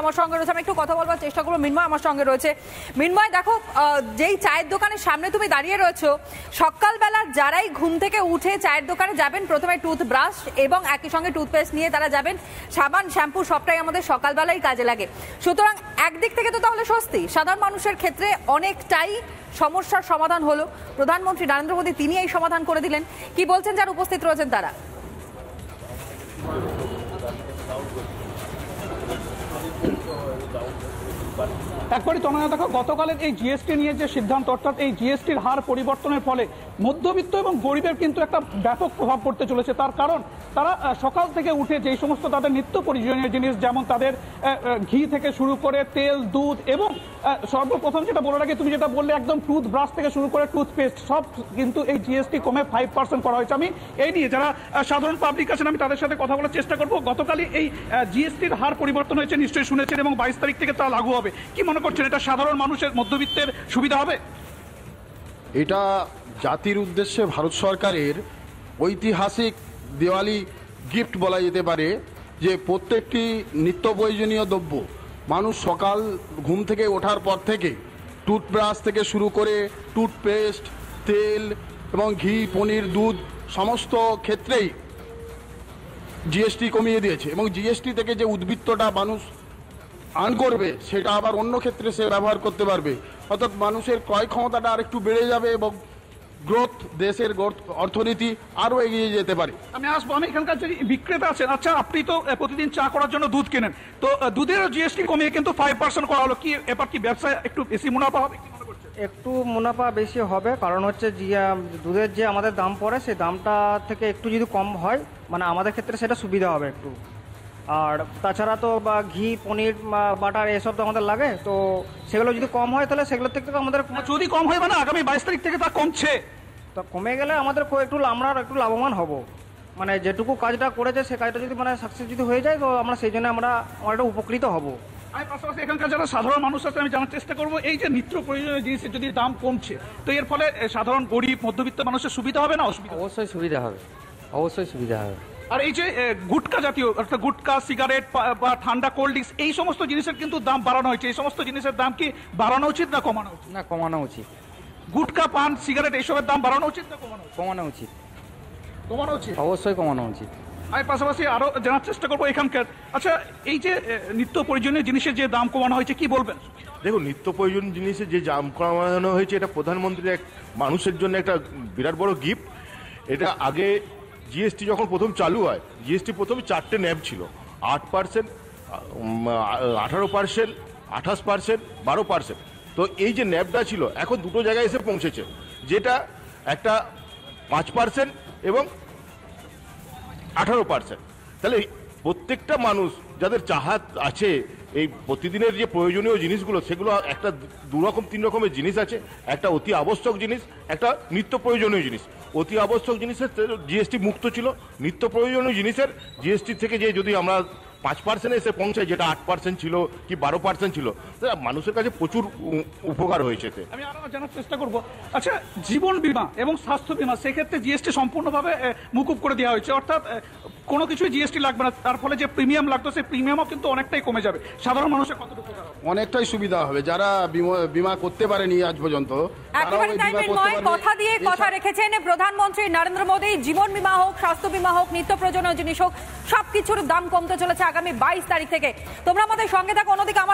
আমার সঙ্গে রয়েছে, আমি একটু কথা বলবার চেষ্টা করবো। মিনময় আমার সঙ্গে রয়েছে। মিনময়, দেখো, যেই চায়ের দোকানের সামনে তুমি দাঁড়িয়ে রয়েছো, সকালবেলা যারাই ঘুম থেকে উঠে চায়ের দোকানে যাবেন, প্রথমে টুথব্রাশ এবং একই সঙ্গে টুথপেস্ট নিয়ে তারা যাবেন। সাবান, শ্যাম্পু সবটাই আমাদের সকালবেলাই কাজে লাগে। সুতরাং একদিক থেকে তো তাহলে স্বস্তি, সাধারণ মানুষের ক্ষেত্রে অনেকটাই সমস্যার সমাধান হলো। প্রধানমন্ত্রী নরেন্দ্র মোদী তিনি এই সমাধান করে দিলেন। কি বলছেন যারা উপস্থিত রয়েছেন তারা? একবারই তোমার দেখো, গতকালের এই জিএসটি নিয়ে যে সিদ্ধান্ত, অর্থাৎ এই জিএসটির হার পরিবর্তনের ফলে মধ্যবিত্ত এবং গরিবের কিন্তু একটা ব্যাপক প্রভাব পড়তে চলেছে। তার কারণ তারা সকাল থেকে উঠে যেই সমস্ত তাদের নিত্য প্রয়োজনীয় জিনিস, যেমন তাদের ঘি থেকে শুরু করে তেল, দুধ এবং সর্বপ্রথম যেটা বলার আগে তুমি যেটা বললে, একদম টুথব্রাশ থেকে শুরু করে টুথপেস্ট, সব কিন্তু এই জিএসটি কমে 5% করা হয়েছে। আমি এই নিয়ে যারা সাধারণ পাবলিক আছেন আমি তাদের সাথে কথা বলার চেষ্টা করবো। গতকালই এই জিএসটির হার পরিবর্তন হয়েছে, নিশ্চয়ই শুনেছেন, এবং 22 তারিখ থেকে তা লাগু হবে। কি মনে করছেন, এটা সাধারণ মানুষের, মধ্যবিত্তের সুবিধা হবে? এটা জাতির উদ্দেশ্যে ভারত সরকারের ঐতিহাসিক দিওয়ালি গিফট বলা যেতে পারে, যে প্রত্যেকটি নিত্য প্রয়োজনীয় দ্রব্য মানুষ সকাল ঘুম থেকে ওঠার পর থেকে টুথব্রাশ থেকে শুরু করে টুথপেস্ট, তেল এবং ঘি, পনির, দুধ সমস্ত ক্ষেত্রেই জিএসটি কমিয়ে দিয়েছে। এবং জিএসটি থেকে যে উদ্বৃত্তটা মানুষ আর্ন করবে সেটা আবার অন্য ক্ষেত্রে সে ব্যবহার করতে পারবে, অর্থাৎ মানুষের ক্রয় ক্ষমতাটা আর একটু বেড়ে যাবে এবং গ্রোথ, দেশের গ্রোথ, অর্থনীতি আরও এগিয়ে যেতে পারে। আমি আসবো, আমি এখানকার যে বিক্রেতা আছেন, আচ্ছা আপনি তো প্রতিদিন চা করার জন্য দুধ কেনেন, তো দুধের জিএসটি কমিয়ে কিন্তু 5% করা হলো, কি এবার কি ব্যবসায় একটু বেশি মুনাফা হবে? একটু মুনাফা বেশি হবে, কারণ হচ্ছে দুধের যে আমাদের দাম পড়ে সেই দামটা থেকে একটু যদি কম হয়, মানে আমাদের ক্ষেত্রে সেটা সুবিধা হবে একটু। আর তাছাড়া তো বা ঘি, পনির, বাটার এসব তো আমাদের লাগে, তো সেগুলো যদি কম হয় তাহলে সেগুলোর থেকে তো আমাদের যদি কম হয়, মানে আগামী 22 তারিখ থেকে তা কমছে, তো কমে গেলে আমাদের আমরা একটু লাভবান হব। মানে যেটুকু কাজটা করেছে সে কাজটা যদি মানে সাকসেস যদি হয়ে যায়, তো আমরা সেই জন্য আমরা একটা উপকৃত হব। আমি পাশাপাশি এখানকার যারা সাধারণ মানুষ আছে আমি জানার চেষ্টা করবো, এই যে নিত্য প্রয়োজনীয় জিনিসের যদি দাম কমছে, তো এর ফলে সাধারণ গরিব মধ্যবিত্ত মানুষের সুবিধা হবে না অসুবিধা? অবশ্যই সুবিধা হবে, অবশ্যই সুবিধা হবে। আর এই যে গুটকা জাতীয়, অর্থাৎ গুটকা, সিগারেট বা ঠান্ডা, কোল্ড ড্রিঙ্কস, এই সমস্ত জিনিসের কিন্তু দাম বাড়ানো হয়েছে। এই সমস্ত জিনিসের দাম কি বাড়ানো উচিত না কমানো উচিত? না, কমানো উচিত। গুটকা, পান, সিগারেট এইসবের দাম বাড়ানো উচিত না কমানো উচিত? কমানো উচিত, কমানো উচিত, অবশ্যই কমানো উচিত। আমি পাশাপাশি আরো জানার চেষ্টা করবো এখানকার, আচ্ছা এই যে নিত্য প্রয়োজনীয় জিনিসের যে দাম কমানো হয়েছে, কি বলবেন? দেখুন, নিত্য প্রয়োজন জিনিসের যে দাম কমানো হয়েছে, এটা প্রধানমন্ত্রীর এক মানুষের জন্য একটা বিরাট বড় গিফট। এটা আগে জিএসটি যখন প্রথম চালু হয়, জিএসটি প্রথমে 4টে ন্যাব ছিল, 8%, 18%, 28%, 12%। তো এই যে ন্যাবটা ছিল এখন দুটো জায়গায় এসে পৌঁছেছে, যেটা একটা 5% এবং 18%। তাহলে প্রত্যেকটা মানুষ যাদের চাহাত আছে, এই প্রতিদিনের যে প্রয়োজনীয় জিনিসগুলো, সেগুলো একটা 2 রকম 3 রকমের জিনিস আছে। একটা অতি আবশ্যক জিনিস, একটা নিত্য প্রয়োজনীয় জিনিস। অতি আবশ্যক জিনিসের জিএসটি মুক্ত ছিল, নিত্য প্রয়োজনীয় জিনিসের জিএসটি থেকে যে যদি আমরা 5% এসে পৌঁছায়, যেটা 8% ছিল কি 12% ছিল, মানুষের কাছে প্রচুর উপকার হয়েছে। আমি আরো জানার চেষ্টা করবো, আচ্ছা জীবন বীমা এবং স্বাস্থ্য বীমা, সেক্ষেত্রে জিএসটি সম্পূর্ণভাবে মুকুব করে দেওয়া হয়েছে, অর্থাৎ কোনো কিছুই জিএসটি লাগবে না। তার ফলে যে প্রিমিয়াম লাগতো সেই প্রিমিয়ামও কিন্তু অনেকটাই কমে যাবে। সাধারণ মানুষের কতটুকু উপকার হবে? অনেকটাই সুবিধা হবে। যারা বীমা করতে পারেনি আজ পর্যন্ত, কথা দিয়ে কথা রেখেছেন প্রধানমন্ত্রী নরেন্দ্র মোদী। জীবন বীমা হোক, স্বাস্থ্য বীমা হোক, নিত্য প্রয়োজনীয় জিনিস হোক, সবকিছুর দাম কমতে চলেছে আগামী 22 তারিখ থেকে। তোমরা আমাদের সঙ্গে থাকো। অন্যদিকে আমার